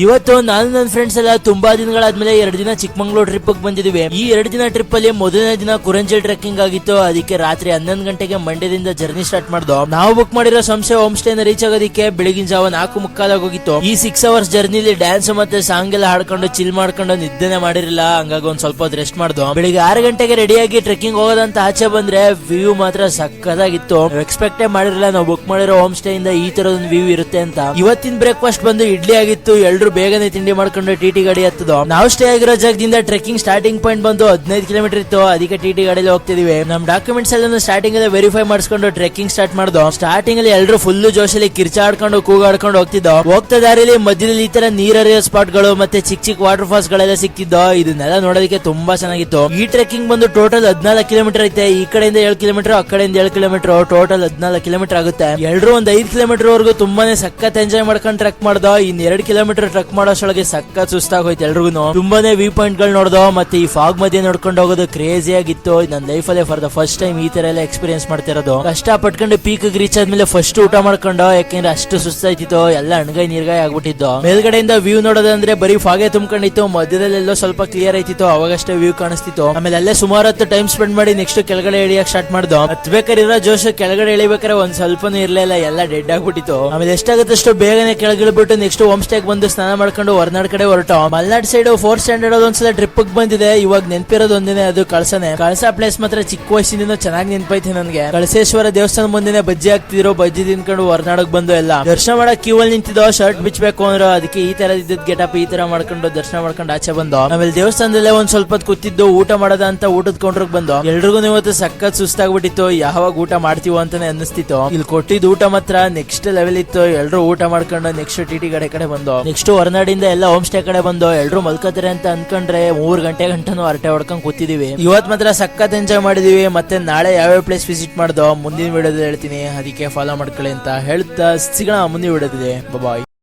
ಇವತ್ತು ನಾನು ನನ್ನ ಫ್ರೆಂಡ್ಸ್ ಎಲ್ಲ ತುಂಬಾ ದಿನಗಳಾದ್ಮೇಲೆ 2 ದಿನ ಚಿಕ್ಕಮಂಗ್ಳೂರ್ ಟ್ರಿಪ್ ಬಂದಿದ್ವಿ. ಈ 2 ದಿನ ಟ್ರಿಪ್ ಅಲ್ಲಿ ಮೊದಲನೇ ದಿನ ಕುರಂಜಲ್ ಟ್ರೆಕ್ಕಿಂಗ್ ಆಗಿತ್ತು. ಅದಕ್ಕೆ ರಾತ್ರಿ 11 ಗಂಟೆಗೆ ಮಂಡ್ಯದಿಂದ ಜರ್ನಿ ಸ್ಟಾರ್ಟ್ ಮಾಡ್ದು. ನಾವು ಬುಕ್ ಮಾಡಿರೋ ಸಂಸ್ಥೆ ಹೋಮ್ ಸ್ಟೇ ನ ರೀಚ್ ಆಗೋದಕ್ಕೆ ಬೆಳಗಿನ ಜಾವ 4:45 ಆಗೋಗಿತ್ತು. ಈ 6 ಅವರ್ಸ್ ಜರ್ನಿಲಿ ಡ್ಯಾನ್ಸ್ ಮತ್ತೆ ಸಾಂಗ್ ಎಲ್ಲ ಹಾಡ್ಕೊಂಡು ಚಿಲ್ ಮಾಡ್ಕೊಂಡು ನಿದ್ದೆನೆ ಮಾಡಿರಲಿಲ್ಲ. ಹಂಗಾಗಿ ಒಂದ್ ಸ್ವಲ್ಪ ಹೊತ್ತು ರೆಸ್ಟ್ ಮಾಡ್ದು. ಬೆಳಿಗ್ಗೆ 6 ಗಂಟೆಗೆ ರೆಡಿಯಾಗಿ ಟ್ರೆಕ್ಕಿಂಗ್ ಹೋಗೋದಂತ ಆಚೆ ಬಂದ್ರೆ ವ್ಯೂ ಮಾತ್ರ ಸಕ್ಕತ್ತಾಗಿತ್ತು. ಎಕ್ಸ್ಪೆಕ್ಟೇ ಮಾಡಿರಲಿಲ್ಲ ನಾವು ಬುಕ್ ಮಾಡಿರೋ ಹೋಮ್ ಸ್ಟೇ ಇಂದ ಈ ತರದೊಂದು ವ್ಯೂ ಇರುತ್ತೆ ಅಂತ. ಇವತ್ತಿನ ಬ್ರೇಕ್ಫಾಸ್ಟ್ ಬಂದು ಇಡ್ಲಿ ಆಗಿತ್ತು. ಎಲ್ರು ಬೇಗನೆ ತಿಂಡಿ ಮಾಡ್ಕೊಂಡು ಟಿಟಿ ಗಾಡಿ ಹತ್ತದ. ನಾವು ಸ್ಟೇ ಆಗಿರೋ ಜಾಗದಿಂದ ಟ್ರೆಕ್ಕಿಂಗ್ ಸ್ಟಾರ್ಟಿಂಗ್ ಪಾಯಿಂಟ್ ಬಂದು 15 ಕಿಲೋಮೀಟರ್ ಇತ್ತು. ಅದಕ್ಕೆ ಟಿಟಿ ಗಾಡಿಯಲ್ಲಿ ಹೋಗ್ತಿದೀವಿ. ನಮ್ ಡಾಕ್ಯುಮೆಂಟ್ಸ್ ಎಲ್ಲ ಸ್ಟಾರ್ಟಿಂಗ್ ಅಲ್ಲಿ ವೆರಿಫೈ ಮಾಡಿಸ್ಕೊಂಡು ಟ್ರೆಕ್ಕಿಂಗ್ ಸ್ಟಾರ್ಟ್ ಮಾಡ್ದು. ಸ್ಟಾರ್ಟಿಂಗ್ ಅಲ್ಲಿ ಎಲ್ರು ಫುಲ್ ಜೋಶಲ್ಲಿ ಕಿರ್ಚಾಡ್ಕೊಂಡು ಕೂಗಾಡ್ಕೊಂಡು ಹೋಗ್ತಿದ್ದೋ. ಹೋಗ್ತಾ ದಾರಿಯಲ್ಲಿ ಮಧ್ಯದಲ್ಲಿ ಈ ತರ ನೀರರಿಯೋ ಸ್ಪಾಟ್ ಗಳು ಮತ್ತೆ ಚಿಕ್ಕ ಚಿಕ್ಕ ವಾಟರ್ ಫಾಲ್ಸ್ ಗಳೆಲ್ಲ ಸಿಕ್ತಿದ್ದೋ. ಇದನ್ನೆಲ್ಲ ನೋಡೋದಕ್ಕೆ ತುಂಬಾ ಚೆನ್ನಾಗಿತ್ತು. ಈ ಟ್ರೆಕ್ಕಿಂಗ್ ಬಂದು ಟೋಟಲ್ 14 ಕಿಲೋಮೀಟರ್ ಐತೆ. ಈ ಕಡೆಯಿಂದ 7 ಕಿಲೋಮೀಟರ್, ಆ ಕಡೆಯಿಂದ 7 ಕಿಲೋಮೀಟರ್, ಟೋಟಲ್ 14 ಕಿಲೋಮೀಟರ್ ಆಗುತ್ತೆ. ಎಲ್ರು ಒಂದ್ 5 ಕಿಲೋಮೀಟರ್ ವರೆಗೂ ತುಂಬಾನೇ ಸಖತ್ ಎಂಜಾಯ್ ಮಾಡ್ಕೊಂಡು ಟ್ರೆಕ್ ಮಾಡ್ದೋ. ಇನ್ 2 ಕಿಲೋಮೀಟರ್ ಟ್ರೆಕ್ ಮಾಡೋಷ್ಟೊಳಗೆ ಸಖತ್ ಸುಸ್ತಾಗೋಯ್ತು ಎಲ್ರಿಗೂ. ತುಂಬಾನೇ ವ್ಯೂ ಪಾಯಿಂಟ್ ಗಳು ನೋಡ್ದೋ. ಮತ್ತೆ ಈ ಫಾಗ್ ಮಧ್ಯೆ ನೋಡ್ಕೊಂಡು ಹೋಗೋದು ಕ್ರೇಜಿ ಆಗಿತ್ತು. ನನ್ನ ಲೈಫ್ ಅಲ್ಲೇ ಫಾರ್ ದ ಫಸ್ಟ್ ಟೈಮ್ ಈ ತರ ಎಲ್ಲ ಎಕ್ಸ್ಪೀರಿಯನ್ಸ್ ಮಾಡ್ತಿರೋದು. ಕಷ್ಟ ಪಟ್ಕೊಂಡು ಪೀಕ್ ರೀಚ್ ಆದ್ಮೇಲೆ ಫಸ್ಟ್ ಊಟ ಮಾಡ್ಕೊಂಡು, ಯಾಕೆಂದ್ರೆ ಅಷ್ಟು ಸುಸ್ತಾಯ್ತಿತ್ತು. ಎಲ್ಲ ಅಣ್ಗಾಯಿ ನೀರ್ಗಾಯಿ ಆಗ್ಬಿಟ್ಟಿದ್ದು. ಮೇಲ್ಗಡೆಯಿಂದ ವ್ಯೂ ನೋಡೋದಂದ್ರೆ ಬರೀ ಫಾಗೆ ತುಂಬ್ಕೊಂಡಿತ್ತು. ಮಧ್ಯದಲ್ಲೆಲ್ಲೋ ಸ್ವಲ್ಪ ಕ್ಲಿಯರ್ ಆಯ್ತಿತ್ತು. ಅವಾಗಷ್ಟೇ ವ್ಯೂ ಕಾಣಿಸ್ತಿತ್ತು. ಆಮೇಲೆ ಅಲ್ಲೇ ಸುಮಾರು ಹೊತ್ತು ಟೈಮ್ ಸ್ಪೆಂಡ್ ಮಾಡಿ ನೆಕ್ಸ್ಟ್ ಕೆಳಗಡೆ ಇಳಿಯಕ್ ಸ್ಟಾರ್ಟ್ ಮಾಡ್ದು. ಹತ್ಬೇಕಾರಿರೋ ಜೋಶ್ ಕೆಳಗಡೆ ಇಳಿಬೇಕಾರೆ ಒಂದ್ ಸ್ವಲ್ಪನೂ ಇರ್ಲಿಲ್ಲ. ಎಲ್ಲ ಡೆಡ್ ಆಗ್ಬಿಟ್ಟಿತ್ತು. ಆಮೇಲೆ ಎಷ್ಟಾಗತ್ತಷ್ಟು ಬೇಗನೆ ಕೆಳಗಿಳ್ಬಿಟ್ಟು ನೆಕ್ಸ್ಟ್ ಹೋಮ್ ಸ್ಟೇ ಬಂದು ಸ್ನಾನ ಮಾಡ್ಕೊಂಡು ಹೊರನಾಡ್ ಕಡೆ ಹೊರಟು. ಮಲ್ನಾಡ್ ಸೈಡ್ 4th ಸ್ಟ್ಯಾಂಡರ್ಡ್ ಒಂದ್ಸಲ ಟ್ರಿಪ್ ಬಂದಿದೆ. ಇವಾಗ ನೆನ್ಪಿರೋದು ಒಂದಿನ, ಅದು ಕಳಸನೆ. ಕಳಸ ಪ್ಲೇಸ್ ಮಾತ್ರ ಚಿಕ್ಕ ವಯಸ್ಸಿನಿಂದ ಚೆನ್ನಾಗಿ ನೆನ್ಪೈತಿ ನನ್ಗೆ. ಕಳಸೇಶ್ವರ ದೇವಸ್ಥಾನ ಮುಂದಿನ ಬಜ್ಜಿ ಹಾಕ್ತಿದ್ರು. ಬಜ್ಜಿ ತಿನ್ಕೊಂಡು ಹೊರನಾಡಕ್ ಬಂದು ಎಲ್ಲ ದರ್ಶನ ಮಾಡಕ್ ಕ್ಯೂ ಅಲ್ಲಿ ನಿಂತಿದ್ದೋ. ಶರ್ಟ್ ಬಿಚ್ಚಬೇಕು ಅಂದ್ರು. ಅದಕ್ಕೆ ಈ ತರ ಇದ್ದಿದ್ ಗೆಟಪ್ ಈ ತರ ಮಾಡ್ಕೊಂಡು ದರ್ಶನ ಮಾಡ್ಕೊಂಡು ಆಚೆ ಬಂದು. ಆಮೇಲೆ ದೇವಸ್ಥಾನದಲ್ಲೇ ಒಂದ್ ಸ್ವಲ್ಪ ಕೂತಿದ್ದು ಊಟ ಮಾಡೋದ ಅಂತ ಊಟದ ಕೌಂಟ್ರಿಗೆ ಬಂದು. ಎಲ್ರಿಗೂ ಇವತ್ತು ಸಖತ್ ಸುಸ್ತಾಗ್ಬಿಟ್ಟಿತ್ತು. ಯಾವಾಗ ಊಟ ಮಾಡ್ತೀವೋ ಅಂತಾನೆ ಅನ್ನಿಸ್ತಿತ್ತು. ಇಲ್ಲಿ ಕೊಟ್ಟಿದ್ ಊಟ ಮಾತ್ರ ನೆಕ್ಸ್ಟ್ ಲೆವೆಲ್ ಇತ್ತು. ಎಲ್ರು ಊಟ ಮಾಡ್ಕೊಂಡು ನೆಕ್ಸ್ಟ್ ಟಿಟಿ ಕಡೆ ಬಂದು ನೆಕ್ಸ್ಟ್ ಹೊರನಾಡಿಂದ ಎಲ್ಲ ಹೋಮ್ ಸ್ಟೇ ಕಡೆ ಬಂದು ಎಲ್ರು ಮಲ್ಕೋತಾರೆ ಅಂತ ಅನ್ಕೊಂಡ್ರೆ 3 ಗಂಟೆ ಗಂಟನು ಹರಟೆ ಹೊಡ್ಕೊಂಡ್ ಕೂತಿದೀವಿ. ಇವತ್ ಮಾತ್ರ ಸಖತ್ ಎಂಜಾಯ್ ಮಾಡಿದೀವಿ. ಮತ್ತೆ ನಾಳೆ ಯಾವ್ಯಾವ ಪ್ಲೇಸ್ ವಿಸಿಟ್ ಮಾಡ್ದೋ ಮುಂದಿನ ವಿಡಿಯೋದಲ್ಲಿ ಹೇಳ್ತೀನಿ. ಅದಕ್ಕೆ ಫಾಲೋ ಮಾಡ್ಕೊಳ್ಳಿ ಅಂತ ಹೇಳ್ತಾ ಸಿಗೋಣ ಮುಂದಿನ ವಿಡಿಯೋದಿದೆ. ಬಾಯ್.